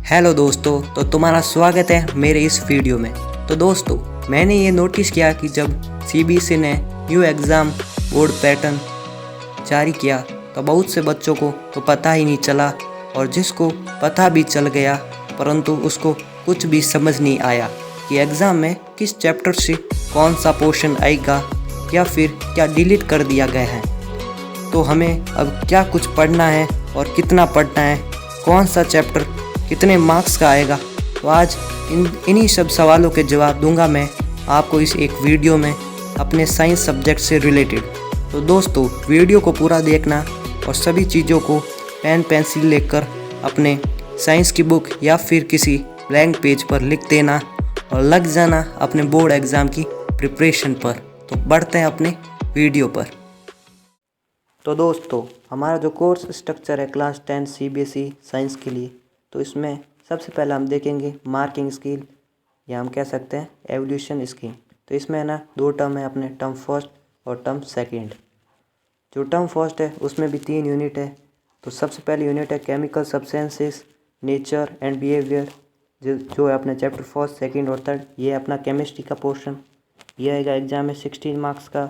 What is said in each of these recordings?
Hello दोस्तों, तो तुम्हारा स्वागत है मेरे इस वीडियो में। तो दोस्तों, मैंने ये नोटिस किया कि जब सीबीएसई ने न्यू एग्ज़ाम बोर्ड पैटर्न जारी किया तो बहुत से बच्चों को तो पता ही नहीं चला, और जिसको पता भी चल गया परंतु उसको कुछ भी समझ नहीं आया कि एग्ज़ाम में किस चैप्टर से कौन सा पोर्शन आएगा या फिर क्या डिलीट कर दिया गया है। तो हमें अब क्या कुछ पढ़ना है और कितना पढ़ना है, कौन सा चैप्टर कितने मार्क्स का आएगा, तो आज इन्हीं सब सवालों के जवाब दूंगा मैं आपको इस एक वीडियो में अपने साइंस सब्जेक्ट से रिलेटेड। तो दोस्तों, वीडियो को पूरा देखना और सभी चीज़ों को पेन पेंसिल लेकर अपने साइंस की बुक या फिर किसी ब्लैंक पेज पर लिख देना और लग जाना अपने बोर्ड एग्ज़ाम की प्रिपरेशन पर। तो बढ़ते हैं अपने वीडियो पर। तो दोस्तों, हमारा जो कोर्स स्ट्रक्चर है क्लास 10 सीबीएसई साइंस के लिए, तो इसमें सबसे पहले हम देखेंगे मार्किंग स्किल, या हम कह सकते हैं एवोल्यूशन स्कीम। तो इसमें है ना दो टर्म है अपने, टर्म फर्स्ट और टर्म सेकंड। जो टर्म फर्स्ट है उसमें भी 3 यूनिट है। तो सबसे पहली यूनिट है chemical substances, nature and behaviour, जो है अपने चैप्टर फर्स्ट, सेकंड और थर्ड। ये है अपना केमिस्ट्री का पोर्शन, ये आएगा एग्जाम में 16 मार्क्स का।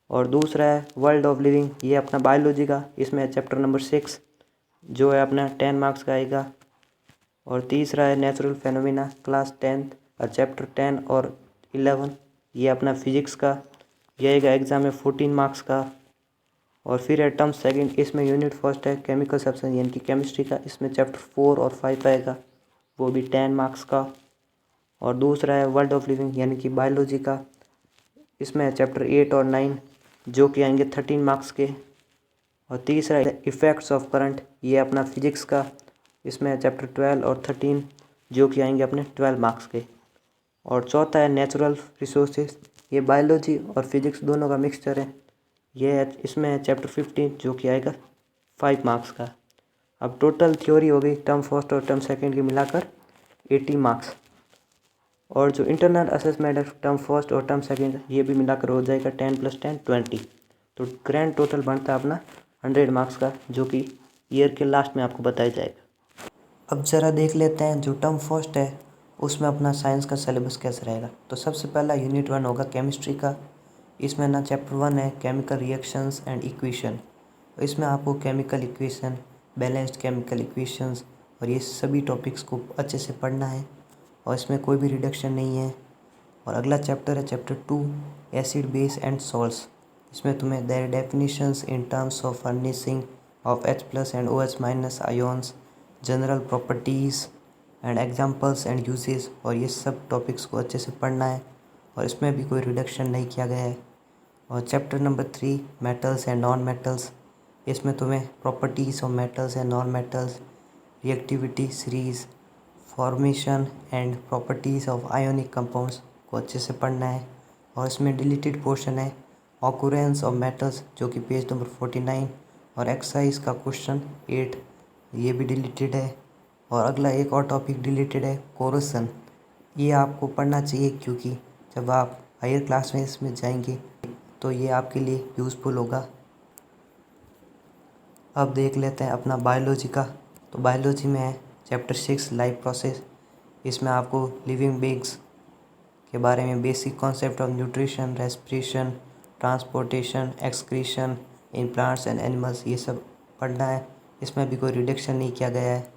और दूसरा है वर्ल्ड ऑफ लिविंग, ये अपना बायोलॉजी का, इसमें है चैप्टर नंबर 6, जो है अपना 10 मार्क्स का आएगा। और तीसरा है नेचुरल फेनोमेना क्लास 10 और चैप्टर 10 और 11, ये अपना फिजिक्स का, ये आएगा एग्ज़ाम में 14 मार्क्स का। और फिर है टर्म सेकंड, इसमें यूनिट फर्स्ट है केमिकल सब्सटेंस यानी कि केमिस्ट्री का, इसमें चैप्टर 4 और 5 आएगा, वो भी 10 मार्क्स का। और दूसरा है वर्ल्ड ऑफ लिविंग यानी कि बायोलॉजी का, इसमें है चैप्टर 8 और 9, जो कि आएंगे 13 मार्क्स के। और तीसरा है इफ़ेक्ट्स ऑफ करंट, ये अपना फिजिक्स का, इसमें चैप्टर 12 और 13, जो कि आएंगे अपने 12 मार्क्स के। और चौथा है नेचुरल रिसोर्सेज, ये बायोलॉजी और फिजिक्स दोनों का मिक्सचर है, ये है इसमें है चैप्टर 15, जो कि आएगा 5 मार्क्स का। अब टोटल थ्योरी हो गई टर्म फर्स्ट और टर्म सेकंड की मिलाकर 80 मार्क्स। और जो इंटरनल असेसमेंट है टर्म फर्स्ट और टर्म सेकंड, ये भी मिलाकर हो जाएगा 10 + 10 20। तो ग्रैंड टोटल बनता है अपना 100 मार्क्स का, जो कि ईयर के लास्ट में आपको बताया जाएगा। अब ज़रा देख लेते हैं जो टर्म फर्स्ट है उसमें अपना साइंस का सिलेबस कैसे रहेगा। तो सबसे पहला यूनिट 1 होगा केमिस्ट्री का। इसमें ना चैप्टर 1 है केमिकल रिएक्शंस एंड इक्वेशन। इसमें आपको chemical equation, balanced chemical equations और ये सभी टॉपिक्स को अच्छे से पढ़ना है, और इसमें कोई भी रिडक्शन नहीं है। और अगला चैप्टर है chapter 2 acid base and salts. इसमें तुम्हें their definitions in terms of furnishing of H+ and OH- ions, general properties and examples and uses, और ये सब टॉपिक्स को अच्छे से पढ़ना है, और इसमें भी कोई रिडक्शन नहीं किया गया है। और chapter number 3 metals and non metals, इसमें तुम्हें properties of metals and non metals, reactivity series, formation and properties of ionic compounds को अच्छे से पढ़ना है। और इसमें डिलीटेड पोर्शन है ऑकुरेंस ऑफ मेटल्स, जो कि पेज नंबर 49, और एक्सरसाइज का क्वेश्चन 8, ये भी डिलीटेड है। और अगला एक और टॉपिक डिलीटेड है कोरोसन, ये आपको पढ़ना चाहिए क्योंकि जब आप हायर क्लास में इसमें जाएंगे तो ये आपके लिए यूज़फुल होगा। अब देख लेते हैं अपना बायोलॉजी का। तो बायोलॉजी में है चैप्टर 6 लाइफ प्रोसेस। इसमें आपको लिविंग बींग्स के बारे में basic concept of nutrition, respiration, transportation, excretion in plants and animals, ये सब पढ़ना है। इसमें भी कोई रिडक्शन नहीं किया गया है।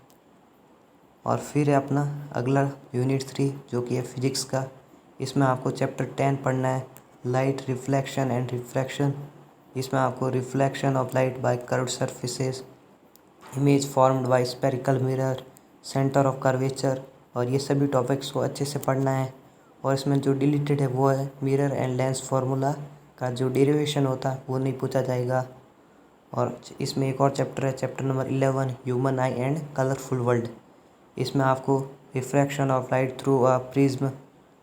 और फिर है अपना अगला यूनिट 3, जो कि है फिजिक्स का। इसमें आपको चैप्टर 10 पढ़ना है लाइट रिफ्लेक्शन एंड रिफ्रैक्शन। इसमें आपको reflection of light by curved surfaces, image formed by spherical mirror, centre of curvature, और ये सभी टॉपिक्स को अच्छे से पढ़ना है। और इसमें जो डिलीटेड है वो है मिरर एंड लेंस फार्मूला का जो डेरिवेशन होता है वो नहीं पूछा जाएगा। और इसमें एक और चैप्टर है chapter number 11 human I and colourful world. इसमें आपको refraction of light through a prism,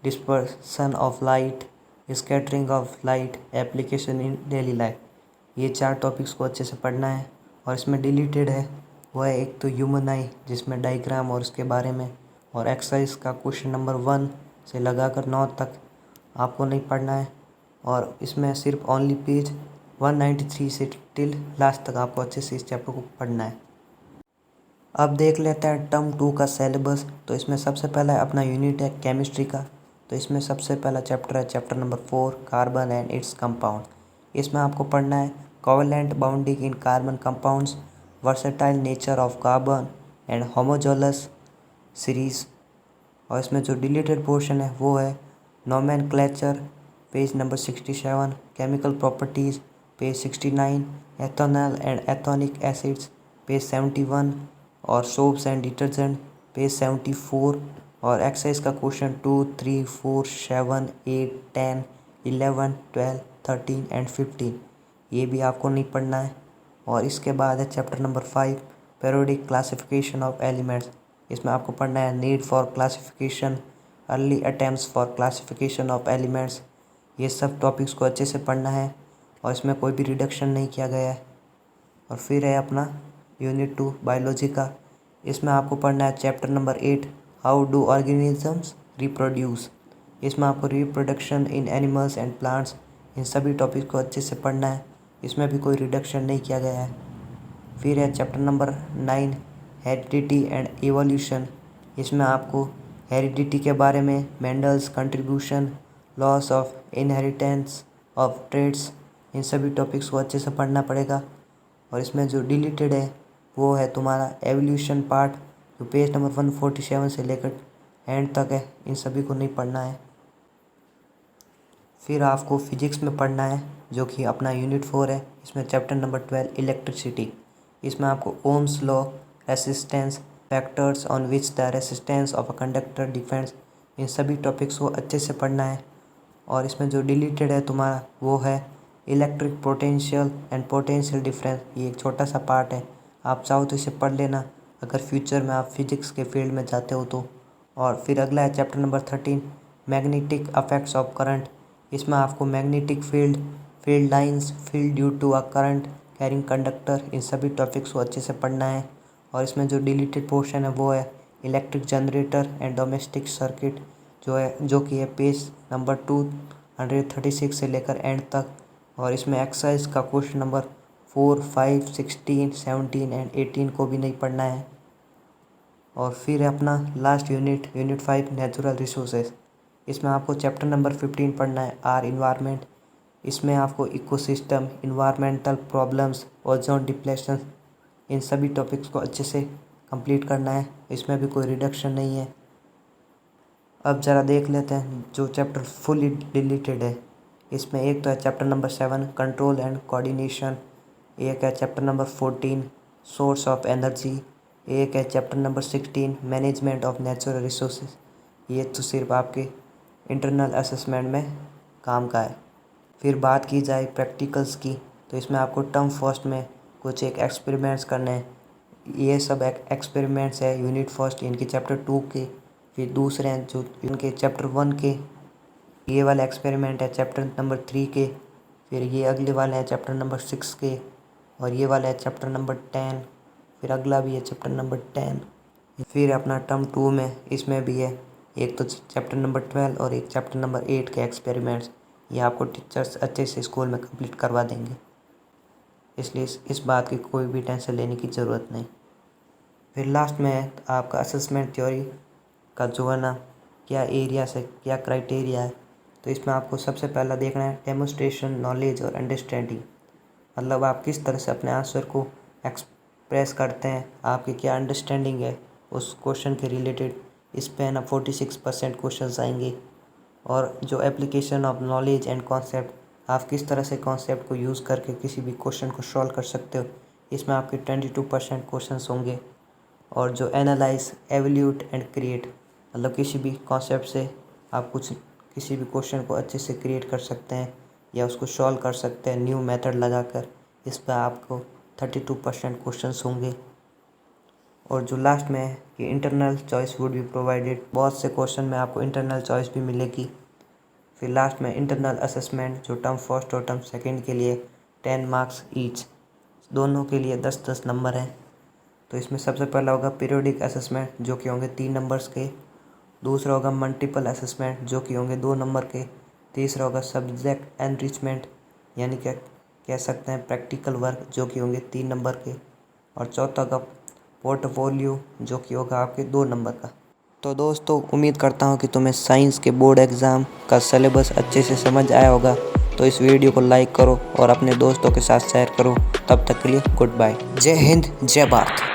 dispersion of light, scattering of light, application in daily life, ये 4 टॉपिक्स को अच्छे से पढ़ना है। और इसमें डिलीटेड है वह है एक तो ह्यूमन आई, जिसमें डायग्राम और उसके बारे में, और एक्सरसाइज का क्वेश्चन नंबर 1 से लगाकर 9 तक आपको नहीं पढ़ना है। और इसमें सिर्फ ओनली पेज 193 से टिल लास्ट तक आपको अच्छे से इस चैप्टर को पढ़ना है। अब देख लेते हैं टर्म 2 का सिलेबस। तो इसमें सबसे पहला अपना यूनिट है केमिस्ट्री का। तो इसमें सबसे पहला चैप्टर है chapter number 4, carbon and its compound. इसमें आपको पढ़ना है covalent bonding in carbon compounds, versatile nature of carbon and homogenous series. और इसमें जो डिलीटेड पोर्शन है वो है nomenclature page number 67, chemical properties page 69, ethanol and ethanoic acids page 71 और सोप्स एंड डिटर्जेंट पेज 74। और एक्सरसाइज का क्वेश्चन 2, 3, 4, 7, 8, 10, 11, 12, 13 एंड 15 ये भी आपको नहीं पढ़ना है। और इसके बाद है chapter number 5, periodic classification of elements. इसमें आपको पढ़ना है need for classification, early attempts for classification of elements. ये सब टॉपिक्स को अच्छे से पढ़ना है और इसमें कोई भी रिडक्शन नहीं किया गया है। और फिर है अपना यूनिट 2 बायोलॉजी का। इसमें आपको पढ़ना है chapter number 8, how do organisms reproduce. इसमें आपको reproduction in animals and plants in सभी टॉपिक को अच्छे से पढ़ना है। इसमें भी कोई रिडक्शन नहीं किया गया है। फिर है chapter number 9, heredity and evolution. इसमें आपको हेरिडिटी के बारे में, Mendel's contribution, laws of inheritance of traits इन सभी टॉपिक्स को अच्छे से पढ़ना पड़ेगा। और इसमें जो डिलीटेड है वो है तुम्हारा एवोल्यूशन पार्ट, जो पेज नंबर 147 से लेकर एंड तक है। इन सभी को नहीं पढ़ना है। फिर आपको फिजिक्स में पढ़ना है जो कि अपना यूनिट 4 है। इसमें चैप्टर नंबर 12 इलेक्ट्रिसिटी। इसमें आपको Ohm's law, resistance, factors on which the resistance of a conductor depends इन सभी टॉपिक्स को अच्छे से पढ़ना है। और इसमें जो डिलीटेड है तुम्हारा वो है electric potential and potential difference. ये एक छोटा सा पार्ट है, आप चाहो तो इसे पढ़ लेना अगर फ्यूचर में आप फिजिक्स के फील्ड में जाते हो तो। और फिर अगला है chapter number 13, magnetic effects of current. इसमें आपको magnetic field, field lines, field due to a current carrying conductor इन सभी टॉपिक्स को अच्छे से पढ़ना है। और इसमें जो डिलीटेड पोर्शन है वो है electric generator and domestic circuit, जो कि है पेज नंबर 236 से लेकर एंड तक। और इसमें एक्सरसाइज का क्वेश्चन नंबर 4, 5, 16, 17 एंड 18 को भी नहीं पढ़ना है। और फिर है अपना last unit, unit 5, natural resources. इसमें आपको चैप्टर नंबर 15 पढ़ना है, आर इन्वायरमेंट। इसमें आपको ecosystem, environmental problems, ozone depletion इन सभी टॉपिक्स को अच्छे से कंप्लीट करना है। इसमें भी कोई रिडक्शन नहीं है। अब ज़रा देख लेते हैं जो चैप्टर फुली डिलीटेड है। इसमें एक तो है chapter number 7, control and coordination. एक है chapter number 14, source of energy. एक है chapter number 16, management of natural resources. ये तो सिर्फ आपके इंटरनल असेसमेंट में काम का है। फिर बात की जाए प्रैक्टिकल्स की, तो इसमें आपको टर्म फर्स्ट में कुछ एक एक्सपेरिमेंट्स करने हैं। ये सब एक्सपेरिमेंट्स है यूनिट फर्स्ट, इनके चैप्टर 2 के। फिर दूसरे हैं जो इनके चैप्टर 1 के। ये वाला एक्सपेरिमेंट है चैप्टर नंबर 3 के। फिर ये अगले वाले हैं चैप्टर नंबर 6 के। और ये वाला है चैप्टर नंबर 10। फिर अगला भी है चैप्टर नंबर 10। फिर अपना टर्म 2 में इसमें भी है एक तो चैप्टर नंबर 12 और एक चैप्टर नंबर 8 के एक्सपेरिमेंट्स। ये आपको टीचर्स अच्छे से स्कूल में कंप्लीट करवा देंगे, इसलिए इस बात की कोई भी टेंशन लेने की ज़रूरत नहीं। फिर लास्ट में है आपका असेसमेंट थ्योरी का जो है ना, क्या एरिया से क्या क्राइटेरिया है। तो इसमें आपको सबसे पहला देखना है डेमोस्ट्रेशन, नॉलेज और अंडरस्टैंडिंग। मतलब आप किस तरह से अपने आंसर को एक्सप्रेस करते हैं, आपकी क्या अंडरस्टैंडिंग है उस क्वेश्चन के रिलेटेड। इस पे है ना 46% क्वेश्चंस आएंगे। और जो application of knowledge and concept, आप किस तरह से कॉन्सेप्ट को यूज़ करके किसी भी क्वेश्चन को सॉल्व कर सकते हो, इसमें आपके 22% क्वेश्चंस होंगे। और जो एनालाइज, एवल्यूट एंड क्रिएट, मतलब किसी भी कॉन्सेप्ट से आप किसी भी क्वेश्चन को अच्छे से क्रिएट कर सकते हैं या उसको सॉल्व कर सकते हैं न्यू मेथड लगाकर। इस पर आपको 32% क्वेश्चंस होंगे। और जो लास्ट में है कि internal choice would be provided, बहुत से क्वेश्चन में आपको इंटरनल चॉइस भी मिलेगी। फिर लास्ट में इंटरनल असेसमेंट, जो टर्म फर्स्ट और टर्म सेकंड के लिए 10 मार्क्स ईच, दोनों के लिए 10-10 नंबर हैं। तो इसमें सबसे पहला होगा पीरियोडिक असेसमेंट जो कि होंगे 3 नंबर्स के। दूसरा होगा मल्टीपल असेसमेंट जो कि होंगे 2 नंबर के। तीसरा होगा सब्जेक्ट एनरिचमेंट, यानी क्या कह सकते हैं प्रैक्टिकल वर्क, जो कि होंगे 3 नंबर के। और चौथा होगा पोर्टफोलियो जो कि होगा आपके 2 नंबर का। तो दोस्तों उम्मीद करता हूँ कि तुम्हें साइंस के बोर्ड एग्ज़ाम का सिलेबस अच्छे से समझ आया होगा। तो इस वीडियो को लाइक करो और अपने दोस्तों के साथ शेयर करो। तब तक के लिए गुड बाय। जय हिंद, जय भारत।